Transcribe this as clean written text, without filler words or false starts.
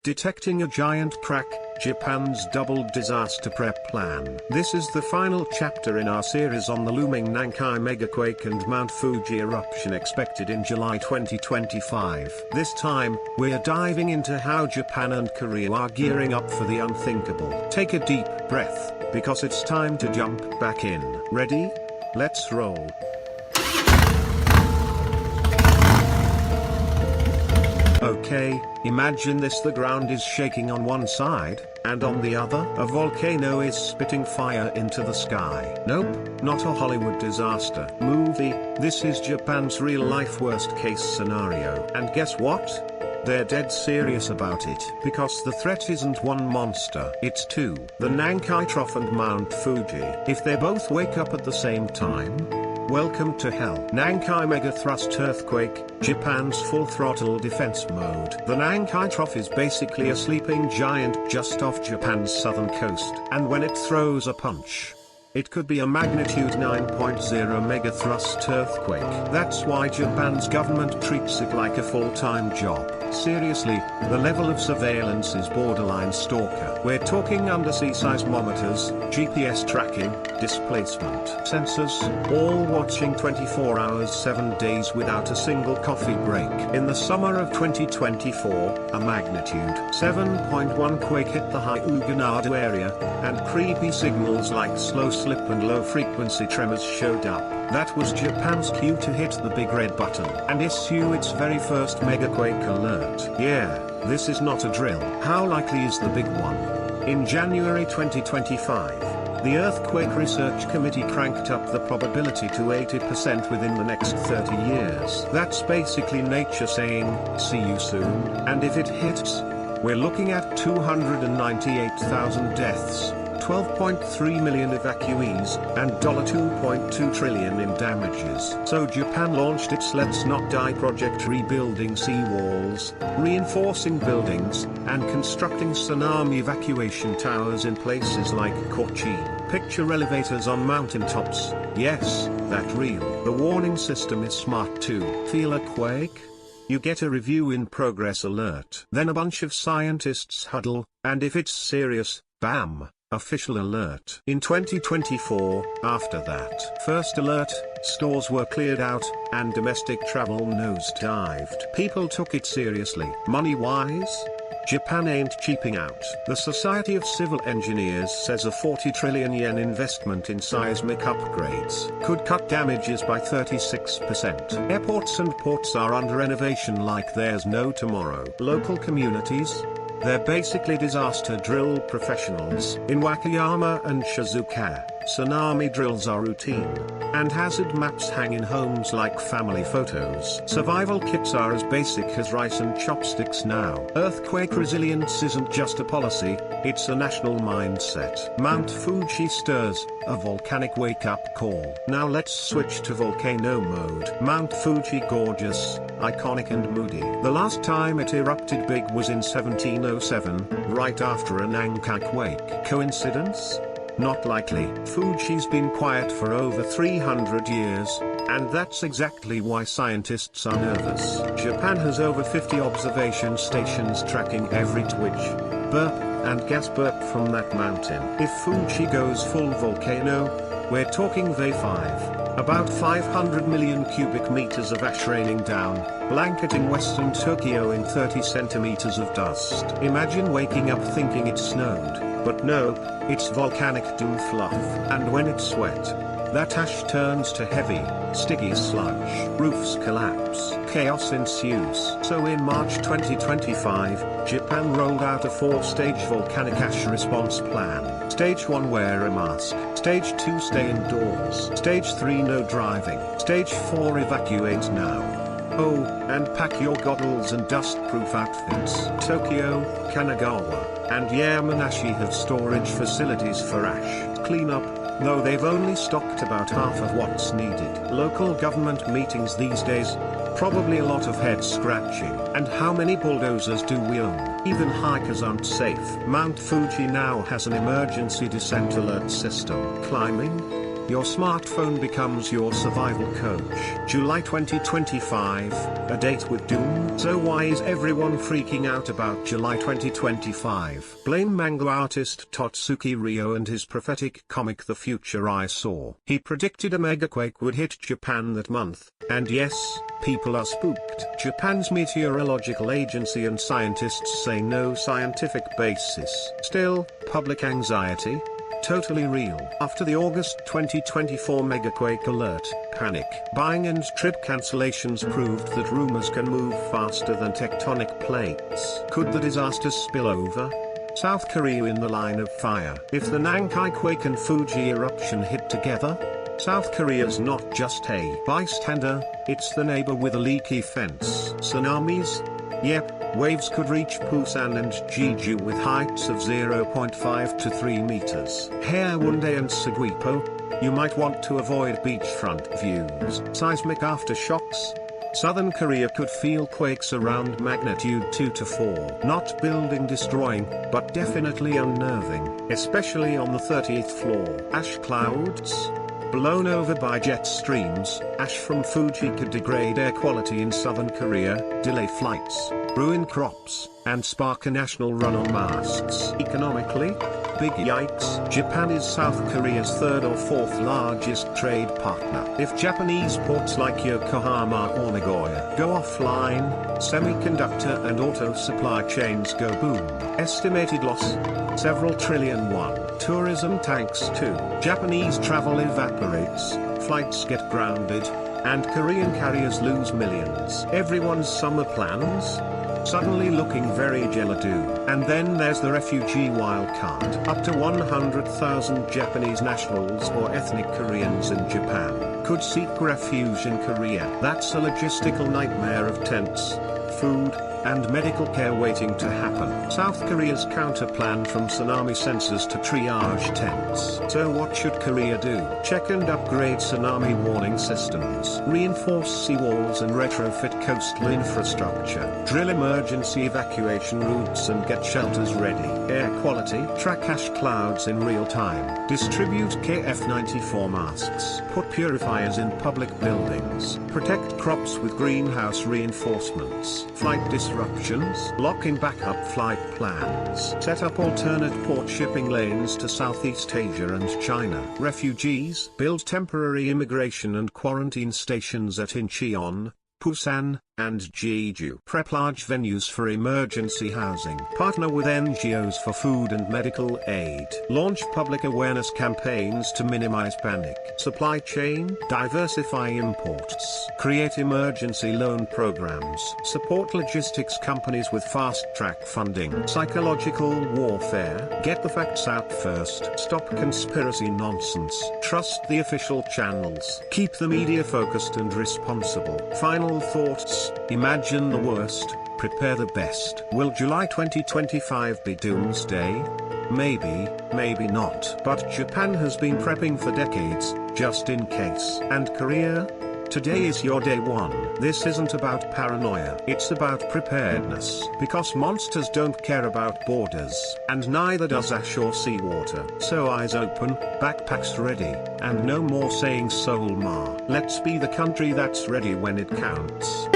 Detecting a giant crack, Japan's doubled disaster prep plan. This is the final chapter in our series on the looming Nankai megaquake and Mount Fuji eruption expected in July 2025. This time, we're diving into how Japan and Korea are gearing up for the unthinkable. Take a deep breath, because it's time to jump back in. Ready? Let's roll. Okay, imagine this: the ground is shaking on one side, and on the other, a volcano is spitting fire into the sky. Nope, not a Hollywood disaster movie, this is Japan's real-life worst-case scenario. And guess what? They're dead serious about it, because the threat isn't one monster, it's two: the Nankai Trough and Mount Fuji. If they both wake up at the same time, welcome to hell. Nankai megathrust earthquake, Japan's full-throttle defense mode. The Nankai Trough is basically a sleeping giant just off Japan's southern coast, and when it throws a punch, it could be a magnitude 9.0 megathrust earthquake. That's why Japan's government treats it like a full-time job. Seriously, the level of surveillance is borderline stalker. We're talking undersea seismometers, GPS tracking, displacement sensors, all watching 24 hours 7 days without a single coffee break. In the summer of 2024, a magnitude 7.1 quake hit the Hyuganadu area, and creepy signals like slow slip and low-frequency tremors showed up. That was Japan's cue to hit the big red button and issue its very first megaquake alert. Yeah, this is not a drill. How likely is the big one? In January 2025, the Earthquake Research Committee cranked up the probability to 80% within the next 30 years. That's basically nature saying, see you soon. And if it hits, we're looking at 298,000 deaths, 12.3 million evacuees, and $2.2 trillion in damages. So Japan launched its Let's Not Die project, rebuilding seawalls, reinforcing buildings, and constructing tsunami evacuation towers in places like Cochin. Picture elevators on mountaintops. Yes, that real. The warning system is smart too. Feel a quake? You get a review in progress alert. Then a bunch of scientists huddle, and if it's serious, bam! Official alert. In 2024, after that first alert, stores were cleared out, and domestic travel nosedived. People took it seriously. Money-wise? Japan ain't cheaping out. The Society of Civil Engineers says a 40 trillion yen investment in seismic upgrades could cut damages by 36%. Airports and ports are under renovation like there's no tomorrow. Local communities? They're basically disaster drill professionals. In Wakayama and Shizuoka, tsunami drills are routine, and hazard maps hang in homes like family photos. Survival kits are as basic as rice and chopsticks now. Earthquake resilience isn't just a policy, it's a national mindset. Mount Fuji stirs, a volcanic wake-up call. Now let's switch to volcano mode. Mount Fuji, gorgeous, iconic and moody. The last time it erupted big was in 1707, right after a Nankai quake. Coincidence? Not likely. Fuji's been quiet for over 300 years, and that's exactly why scientists are nervous. Japan has over 50 observation stations tracking every twitch, burp, and gas burp from that mountain. If Fuji goes full volcano, we're talking V5. About 500 million cubic meters of ash raining down, blanketing western Tokyo in 30 centimeters of dust. Imagine waking up thinking it snowed, but no, it's volcanic dew fluff. And when it's wet, that ash turns to heavy, sticky sludge. Roofs collapse. Chaos ensues. So in March 2025, Japan rolled out a 4-stage volcanic ash response plan. Stage 1, wear a mask. Stage 2, stay indoors. Stage 3, no driving. Stage 4, evacuate now. Oh, and pack your goggles and dust-proof outfits. Tokyo, Kanagawa, and Yamanashi have storage facilities for ash cleanup, though they've only stocked about half of what's needed. Local government meetings these days? Probably a lot of head scratching. And how many bulldozers do we own? Even hikers aren't safe. Mount Fuji now has an emergency descent alert system. Climbing? Your smartphone becomes your survival coach. July 2025, a date with doom. So why is everyone freaking out about July 2025? Blame manga artist Totsuki Ryo and his prophetic comic The Future I Saw. He predicted a megaquake would hit Japan that month, and yes, people are spooked. Japan's meteorological agency and scientists say no scientific basis. Still, public anxiety? Totally real. After the August 2024 megaquake alert, panic buying and trip cancellations proved that rumors can move faster than tectonic plates. Could the disaster spill over? South Korea in the line of fire. If the Nankai quake and Fuji eruption hit together, South Korea's not just a bystander, it's the neighbor with a leaky fence. Tsunamis? Yep, waves could reach Busan and Jeju with heights of 0.5 to 3 meters. Haeundae and Seguipo? You might want to avoid beachfront views. Seismic aftershocks? Southern Korea could feel quakes around magnitude 2 to 4. Not building destroying, but definitely unnerving, especially on the 30th floor. Ash clouds? Blown over by jet streams, ash from Fuji could degrade air quality in Southern Korea, delay flights, ruin crops, and spark a national run on masks. Economically? Big yikes. Japan is South Korea's third or fourth largest trade partner. If Japanese ports like Yokohama or Nagoya go offline, semiconductor and auto supply chains go boom. Estimated loss? Several trillion won. Tourism tanks too. Japanese travel evaporates, flights get grounded, and Korean carriers lose millions. Everyone's summer plans? Suddenly looking very gelado. And then there's the refugee wildcard. Up to 100,000 Japanese nationals or ethnic Koreans in Japan could seek refuge in Korea. That's a logistical nightmare of tents, food, and medical care waiting to happen. South Korea's counterplan from tsunami sensors to triage tents. So what should Korea do? Check and upgrade tsunami warning systems. Reinforce seawalls and retrofit coastal infrastructure. Drill emergency evacuation routes and get shelters ready. Air quality. Track ash clouds in real time. Distribute KF94 masks. Put purifiers in public buildings. Protect crops with greenhouse reinforcements. Flight disruptions. Lock in backup flight plans. Set up alternate port shipping lanes to Southeast Asia and China. Refugees. Build temporary immigration and quarantine stations at Incheon, Busan, and Jeju. Prep large venues for emergency housing. Partner with NGOs for food and medical aid. Launch public awareness campaigns to minimize panic. Supply chain. Diversify imports. Create emergency loan programs. Support logistics companies with fast-track funding. Psychological warfare. Get the facts out first. Stop conspiracy nonsense. Trust the official channels. Keep the media focused and responsible. Final thoughts. Imagine the worst, prepare the best. Will July 2025 be doomsday? Maybe, maybe not. But Japan has been prepping for decades, just in case. And Korea? Today is your day one. This isn't about paranoia. It's about preparedness. Because monsters don't care about borders. And neither does ash or seawater. So eyes open, backpacks ready, and no more saying Seoul Ma. Let's be the country that's ready when it counts.